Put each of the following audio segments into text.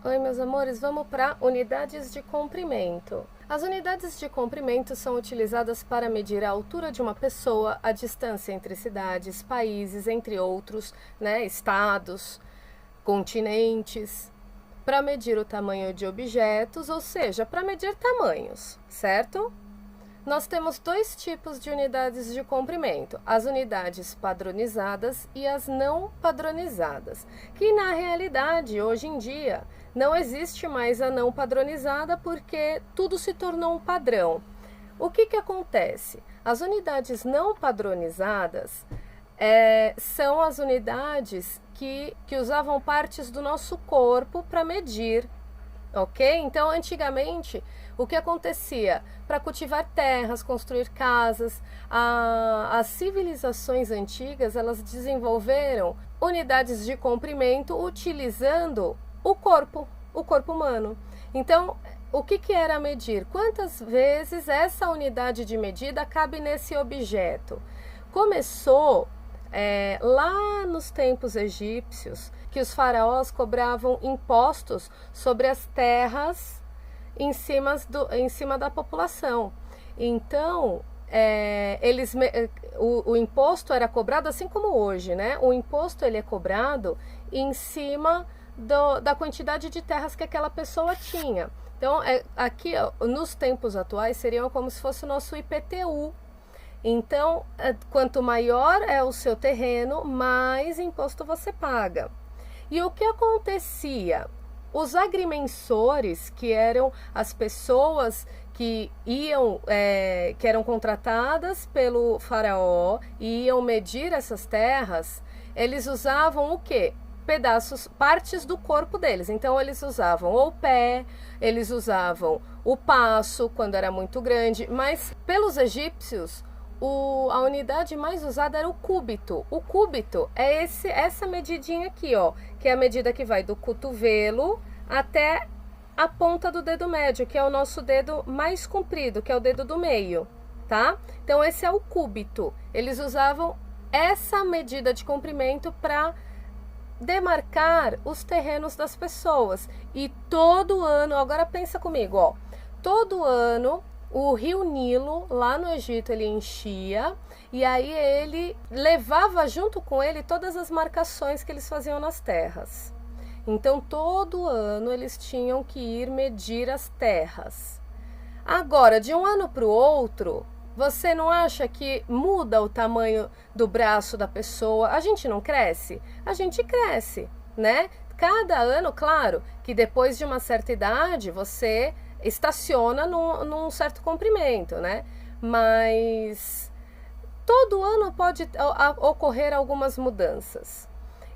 Oi, meus amores, vamos para unidades de comprimento. As unidades de comprimento são utilizadas para medir a altura de uma pessoa, a distância entre cidades, países, entre outros, estados, continentes, para medir o tamanho de objetos, ou seja, para medir tamanhos, certo? Nós temos dois tipos de unidades de comprimento, as unidades padronizadas e as não padronizadas, que na realidade, hoje em dia, não existe mais a não padronizada porque tudo se tornou um padrão. O que acontece? As unidades não padronizadas são as unidades que usavam partes do nosso corpo para medir, ok? Então, antigamente, o que acontecia? Para cultivar terras, construir casas, as civilizações antigas, elas desenvolveram unidades de comprimento utilizando o corpo humano. Então, o que era medir? Quantas vezes essa unidade de medida cabe nesse objeto? Começou lá nos tempos egípcios, que os faraós cobravam impostos sobre as terras em cima da população. Então, o imposto era cobrado assim como hoje, né? O imposto ele é cobrado em cima da quantidade de terras que aquela pessoa tinha. Então, aqui nos tempos atuais seriam como se fosse o nosso IPTU. Então, quanto maior é o seu terreno, mais imposto você paga. E o que acontecia? Os agrimensores, que eram as pessoas que eram contratadas pelo faraó e iam medir essas terras, eles usavam o quê? Partes do corpo deles. Então eles usavam o pé, eles usavam o passo quando era muito grande, mas pelos egípcios a unidade mais usada era o cúbito. O cúbito é essa medidinha aqui, ó, que é a medida que vai do cotovelo até a ponta do dedo médio, que é o nosso dedo mais comprido, que é o dedo do meio, tá? Então esse é o cúbito. Eles usavam essa medida de comprimento para demarcar os terrenos das pessoas. E todo ano, agora pensa comigo, ó, todo ano o rio Nilo, lá no Egito, ele enchia e aí ele levava junto com ele todas as marcações que eles faziam nas terras. Então, todo ano eles tinham que ir medir as terras. Agora, de um ano para o outro, você não acha que muda o tamanho do braço da pessoa? A gente não cresce? A gente cresce, né? Cada ano, claro, que depois de uma certa idade, você estaciona num certo comprimento, né? Mas todo ano pode ocorrer algumas mudanças.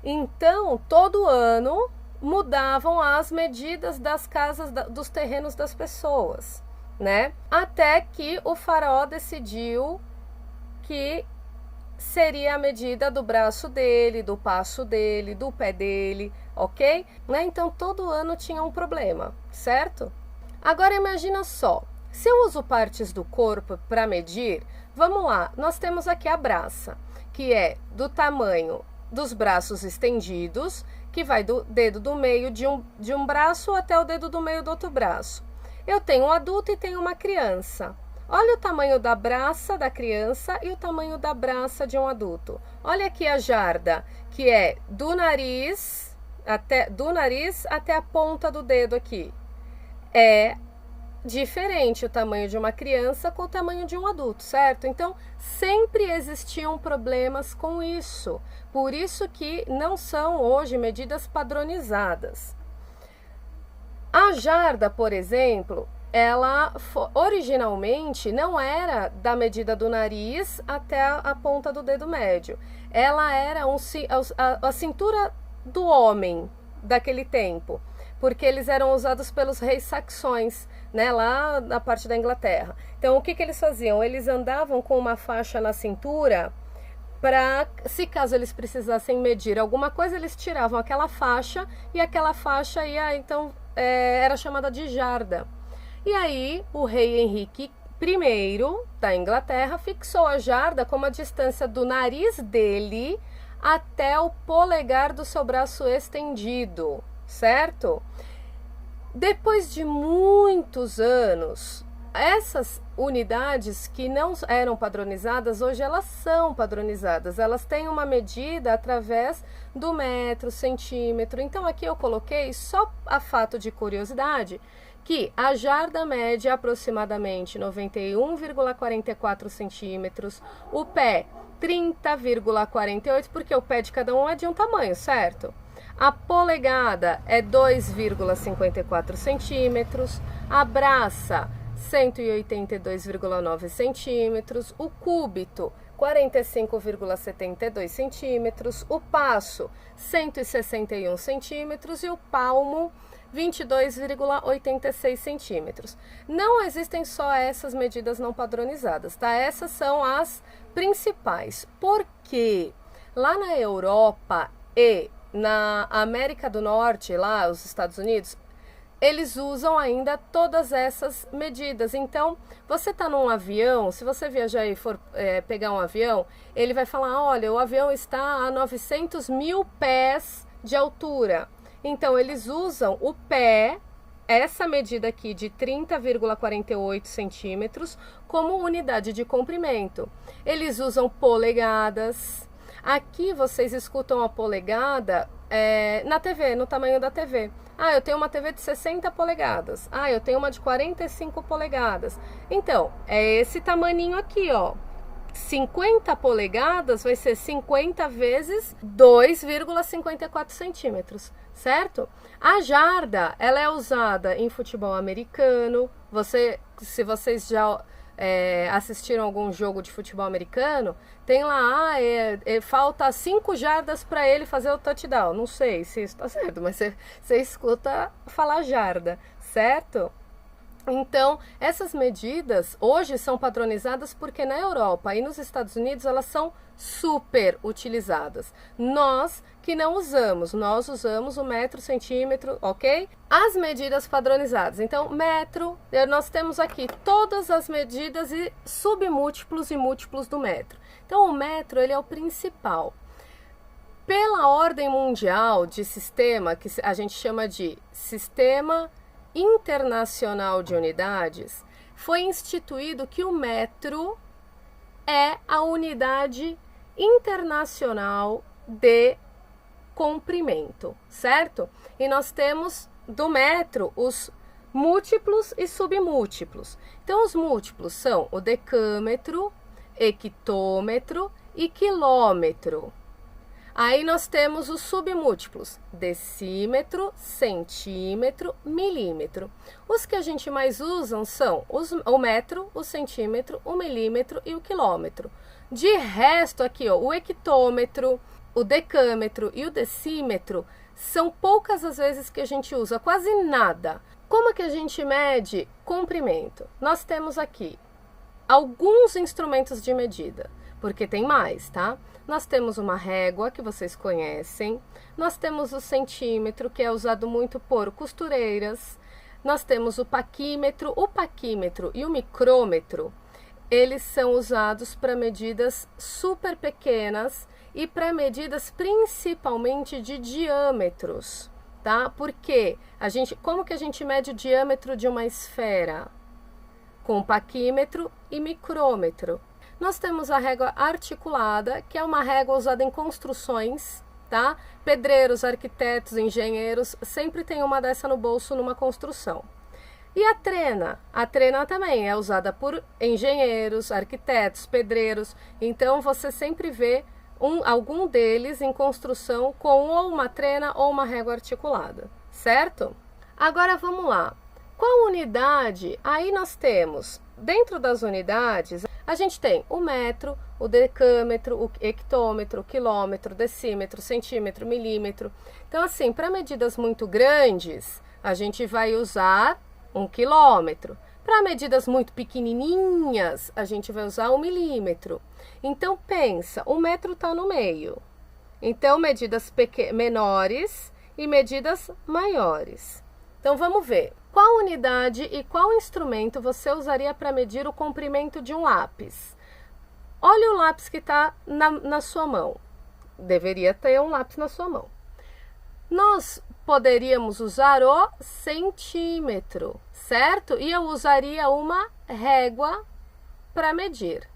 Então, todo ano mudavam as medidas das casas, dos terrenos das pessoas, né? Até que o faraó decidiu que seria a medida do braço dele, do passo dele, do pé dele, ok? Né? Então, todo ano tinha um problema, certo? Agora imagina só, se eu uso partes do corpo para medir, vamos lá, nós temos aqui a braça, que é do tamanho dos braços estendidos, que vai do dedo do meio de um braço até o dedo do meio do outro braço. Eu tenho um adulto e tenho uma criança. Olha o tamanho da braça da criança e o tamanho da braça de um adulto. Olha aqui a jarda, que é do nariz até a ponta do dedo aqui. É diferente o tamanho de uma criança com o tamanho de um adulto, certo? Então, sempre existiam problemas com isso. Por isso que não são hoje medidas padronizadas. A jarda, por exemplo, ela originalmente não era da medida do nariz até a ponta do dedo médio. Ela era a cintura do homem daquele tempo, porque eles eram usados pelos reis saxões, né, lá na parte da Inglaterra. Então, o que eles faziam? Eles andavam com uma faixa na cintura para, se caso eles precisassem medir alguma coisa, eles tiravam aquela faixa e aquela faixa era chamada de jarda. E aí, o rei Henrique I da Inglaterra fixou a jarda como a distância do nariz dele até o polegar do seu braço estendido, certo? Depois de muitos anos, essas unidades que não eram padronizadas, hoje elas são padronizadas. Elas têm uma medida através do metro, centímetro. Então aqui eu coloquei só a fato de curiosidade que a jarda mede aproximadamente 91,44 centímetros, o pé 30,48, porque o pé de cada um é de um tamanho, certo? A polegada é 2,54 centímetros, a braça 182,9 centímetros, o cúbito 45,72 centímetros, o passo 161 centímetros e o palmo 22,86 centímetros. Não existem só essas medidas não padronizadas, tá? Essas são as principais. Porque lá na Europa e na América do Norte, lá os Estados Unidos, eles usam ainda todas essas medidas. Então, você está num avião, se você viajar e for pegar um avião, ele vai falar, olha, o avião está a 900 mil pés de altura. Então, eles usam o pé, essa medida aqui de 30,48 centímetros, como unidade de comprimento. Eles usam polegadas. Aqui vocês escutam a polegada na TV, no tamanho da TV. Ah, eu tenho uma TV de 60 polegadas. Ah, eu tenho uma de 45 polegadas. Então, é esse tamaninho aqui, ó. 50 polegadas vai ser 50 vezes 2,54 centímetros, certo? A jarda, ela é usada em futebol americano. Se vocês já assistiram algum jogo de futebol americano, tem lá, falta 5 jardas para ele fazer o touchdown. Não sei se isso está certo, mas você escuta falar jarda, certo? Então, essas medidas hoje são padronizadas porque na Europa e nos Estados Unidos elas são super utilizadas. Nós que não usamos, nós usamos o metro, centímetro, ok? As medidas padronizadas. Então, metro, nós temos aqui todas as medidas e submúltiplos e múltiplos do metro. Então, o metro, ele é o principal. Pela ordem mundial de sistema, que a gente chama de Sistema Internacional de Unidades, foi instituído que o metro é a unidade internacional de comprimento, certo? E nós temos do metro os múltiplos e submúltiplos. Então, os múltiplos são o decâmetro, hectômetro e quilômetro. Aí nós temos os submúltiplos, decímetro, centímetro, milímetro. Os que a gente mais usam são o metro, o centímetro, o milímetro e o quilômetro. De resto aqui, ó, o hectômetro, o decâmetro e o decímetro são poucas as vezes que a gente usa, quase nada. Como que a gente mede comprimento? Nós temos aqui alguns instrumentos de medida, porque tem mais, tá? Nós temos uma régua, que vocês conhecem. Nós temos o centímetro, que é usado muito por costureiras. Nós temos o paquímetro. O paquímetro e o micrômetro, eles são usados para medidas super pequenas e para medidas principalmente de diâmetros, tá? Porque como que a gente mede o diâmetro de uma esfera? Com paquímetro e micrômetro. Nós temos a régua articulada, que é uma régua usada em construções, tá? Pedreiros, arquitetos, engenheiros, sempre tem uma dessa no bolso numa construção. E a trena? A trena também é usada por engenheiros, arquitetos, pedreiros. Então, você sempre vê algum deles em construção com ou uma trena ou uma régua articulada, certo? Agora, vamos lá. Qual unidade? Aí nós temos, dentro das unidades, a gente tem o metro, o decâmetro, o hectômetro, o quilômetro, decímetro, centímetro, milímetro. Então, assim, para medidas muito grandes, a gente vai usar 1 quilômetro. Para medidas muito pequenininhas, a gente vai usar 1 milímetro. Então, pensa, o metro está no meio. Então, medidas menores e medidas maiores. Então, vamos ver. Qual unidade e qual instrumento você usaria para medir o comprimento de um lápis? Olha o lápis que está na sua mão. Deveria ter um lápis na sua mão. Nós, poderíamos usar o centímetro, certo? E eu usaria uma régua para medir.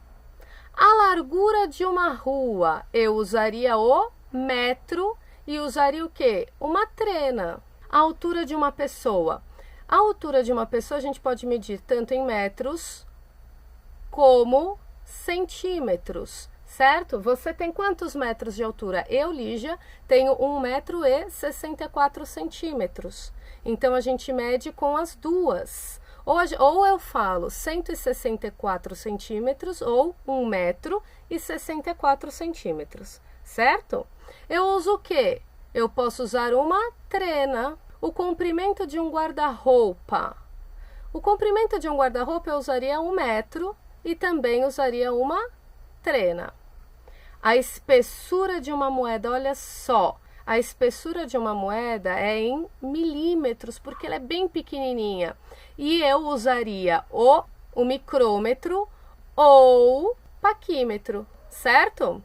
A largura de uma rua, eu usaria o metro e usaria o quê? Uma trena. A altura de uma pessoa. A altura de uma pessoa a gente pode medir tanto em metros como centímetros, certo? Você tem quantos metros de altura? Eu, Lígia, tenho 1,64 m. Então, a gente mede com as duas. Ou eu falo 164 centímetros ou 1,64 m, certo? Eu uso o quê? Eu posso usar uma trena. O comprimento de um guarda-roupa. O comprimento de um guarda-roupa eu usaria 1 metro e também usaria uma trena. A espessura de uma moeda, olha só. A espessura de uma moeda é em milímetros, porque ela é bem pequenininha. E eu usaria o micrômetro ou paquímetro, certo?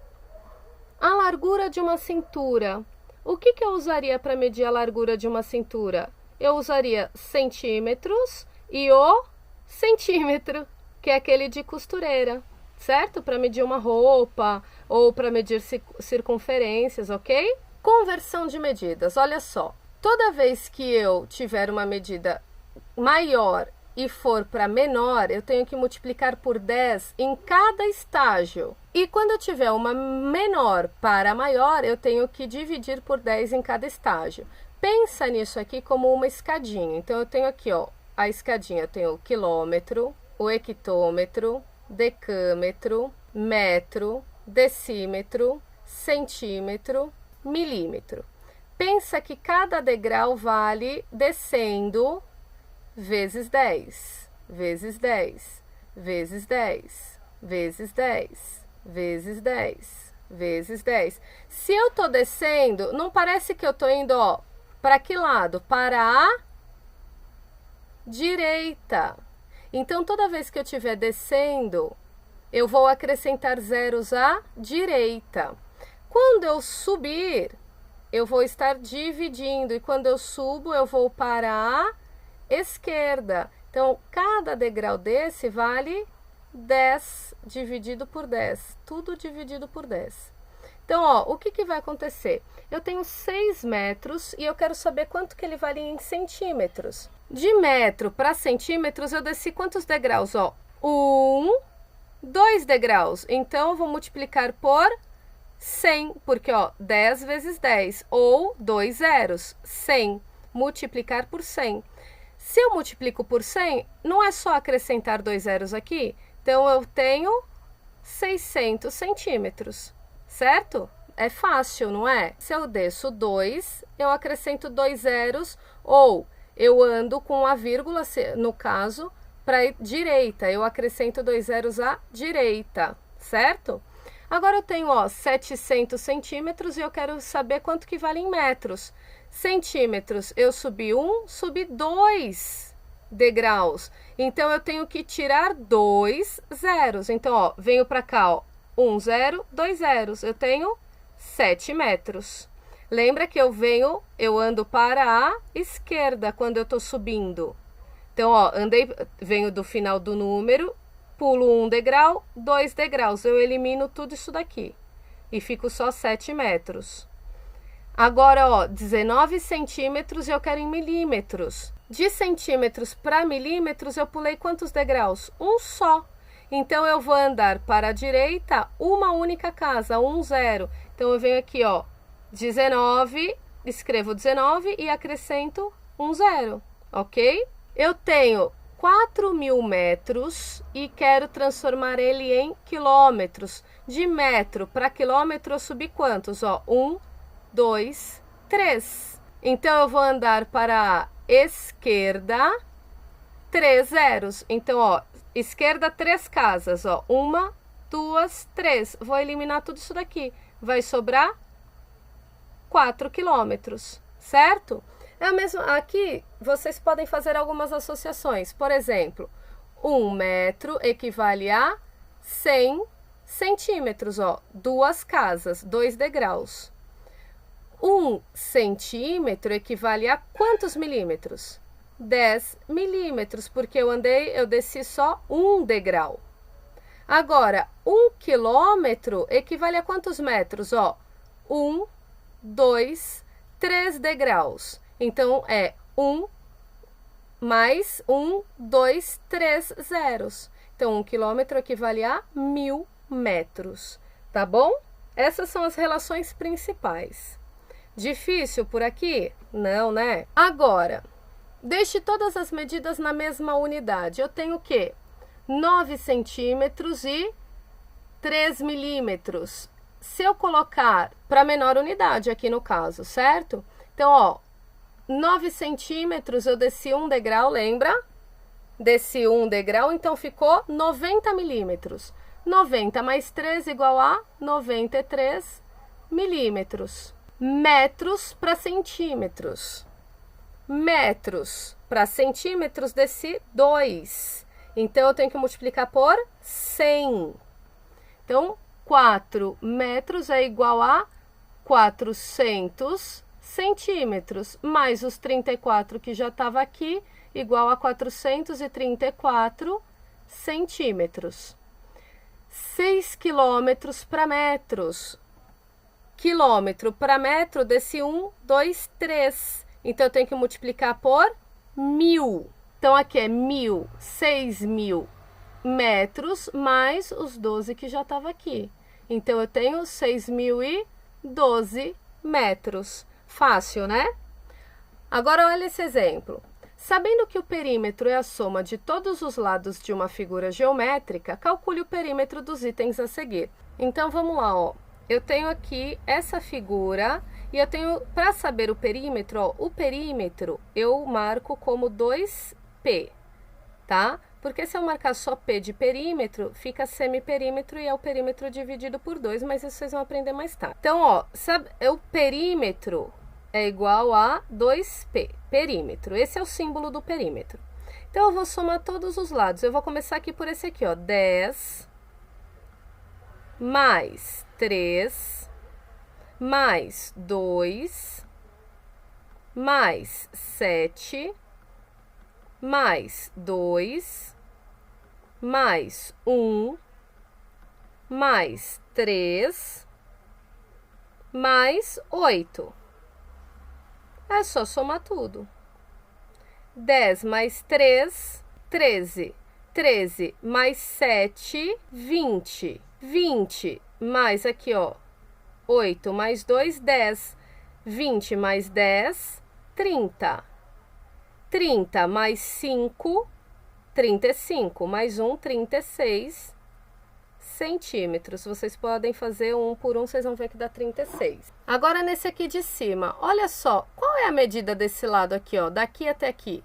A largura de uma cintura. O que eu usaria para medir a largura de uma cintura? Eu usaria centímetros e o centímetro, que é aquele de costureira, certo? Para medir uma roupa ou para medir circunferências, ok? Conversão de medidas, olha só. Toda vez que eu tiver uma medida maior e for para menor, eu tenho que multiplicar por 10 em cada estágio. E quando eu tiver uma menor para maior, eu tenho que dividir por 10 em cada estágio. Pensa nisso aqui como uma escadinha. Então, eu tenho aqui, ó, a escadinha. Eu tenho o quilômetro, o hectômetro, decâmetro, metro, decímetro, centímetro, milímetro. Pensa que cada degrau vale descendo vezes 10, vezes 10, vezes 10, vezes 10, vezes 10, vezes 10. Se eu tô descendo, não parece que eu tô indo, ó, para que lado? Para a direita. Então, toda vez que eu estiver descendo, eu vou acrescentar zeros à direita. Quando eu subir, eu vou estar dividindo. E quando eu subo, eu vou para a esquerda. Então, cada degrau desse vale 10 dividido por 10. Tudo dividido por 10. Então, ó, o que vai acontecer? Eu tenho 6 metros e eu quero saber quanto que ele vale em centímetros. De metro para centímetros, eu desci quantos degraus? Ó, 2 degraus. Então, eu vou multiplicar por 100, porque, ó, 10 vezes 10, ou 2 zeros, 100. Multiplicar por 100. Se eu multiplico por 100, não é só acrescentar 2 zeros aqui. Então, eu tenho 600 centímetros, certo? É fácil, não é? Se eu desço 2, eu acrescento 2 zeros, ou eu ando com a vírgula, no caso, para a direita. Eu acrescento 2 zeros à direita, certo? Agora eu tenho, ó, 700 centímetros e eu quero saber quanto que vale em metros. Centímetros, eu subi 1, subi 2 degraus. Então, eu tenho que tirar 2 zeros. Então, ó, venho para cá, ó, 1 zero, 2 zeros. Eu tenho 7 metros. Lembra que eu ando para a esquerda quando eu tô subindo. Então, ó, venho do final do número, pulo 1 degrau, 2 degraus. Eu elimino tudo isso daqui e fico só 7 metros. Agora, ó, 19 centímetros e eu quero em milímetros. De centímetros para milímetros, eu pulei quantos degraus? Um só. Então, eu vou andar para a direita uma única casa, 1 zero. Então, eu venho aqui, ó, 19, escrevo 19 e acrescento 1 zero, ok? Eu tenho 4.000 metros e quero transformar ele em quilômetros. De metro para quilômetro, eu subi quantos? Ó, 1, 2, 3. Então, eu vou andar para a esquerda 3 zeros. Então, ó, esquerda 3 casas, ó, 1, 2, 3. Vou eliminar tudo isso daqui. Vai sobrar 4 quilômetros, certo? É mesmo, aqui vocês podem fazer algumas associações. Por exemplo, 1 metro equivale a 100 centímetros, ó, 2 casas, 2 degraus. 1 centímetro equivale a quantos milímetros? 10 milímetros, porque eu desci só 1 degrau. Agora, 1 quilômetro equivale a quantos metros? Ó, 1, 2, 3 degraus. Então, é 1 mais 1, 2, 3 zeros. Então, 1 quilômetro equivale a 1000 metros, tá bom? Essas são as relações principais. Difícil por aqui? Não, né? Agora, deixe todas as medidas na mesma unidade. Eu tenho o quê? 9 centímetros e 3 milímetros. Se eu colocar para menor unidade aqui no caso, certo? Então, ó, 9 centímetros eu desci 1 degrau, lembra? Desci 1 degrau, então ficou 90 milímetros. 90 mais 3 igual a 93 milímetros. Metros para centímetros. Metros para centímetros, desci 2. Então, eu tenho que multiplicar por 100. Então, 4 metros é igual a 400 centímetros. Mais os 34 que já estava aqui, igual a 434 centímetros. 6 quilômetros para metros. Quilômetro para metro, desci 1, 2, 3. Então, eu tenho que multiplicar por 1000. Então, aqui é 1000, 6.000 metros, mais os 12 que já estava aqui. Então, eu tenho 6.012 metros. Fácil, né? Agora, olha esse exemplo. Sabendo que o perímetro é a soma de todos os lados de uma figura geométrica, calcule o perímetro dos itens a seguir. Então, vamos lá, ó. Eu tenho aqui essa figura e eu tenho, para saber o perímetro, ó, o perímetro eu marco como 2P, tá? Porque se eu marcar só P de perímetro, fica semiperímetro e é o perímetro dividido por 2, mas isso vocês vão aprender mais tarde. Então, ó, o perímetro é igual a 2P, perímetro. Esse é o símbolo do perímetro. Então, eu vou somar todos os lados. Eu vou começar aqui por esse aqui, ó, 10 mais 3 mais 2 mais 7 mais 2 mais 1 mais 3 mais 8. É só somar tudo. 10 mais 3, 13. 13 mais 7, 20. 20 mais aqui, ó, 8 mais 2, 10. 20 mais 10, 30. 30 mais 5, 35. Mais 1, 36 centímetros. Vocês podem fazer um por um, vocês vão ver que dá 36. Agora, nesse aqui de cima, olha só, qual é a medida desse lado aqui, ó, daqui até aqui?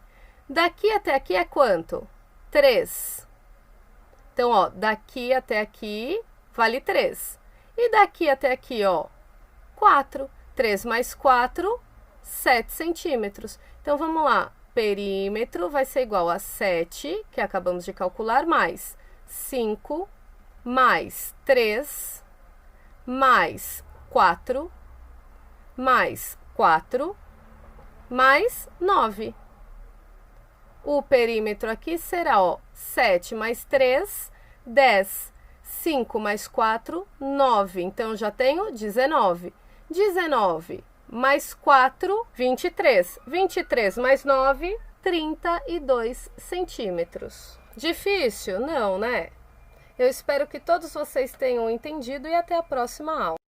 Daqui até aqui é quanto? 3. Então, ó, daqui até aqui vale 3. E daqui até aqui, ó, 4. 3 mais 4, 7 centímetros. Então, vamos lá. Perímetro vai ser igual a 7, que acabamos de calcular, mais 5, mais 3, mais 4, mais 4, mais 9. O perímetro aqui será, ó, 7 mais 3, 10, 5 mais 4, 9. Então, já tenho 19. 19 mais 4, 23. 23 mais 9, 32 centímetros. Difícil? Não, né? Eu espero que todos vocês tenham entendido e até a próxima aula.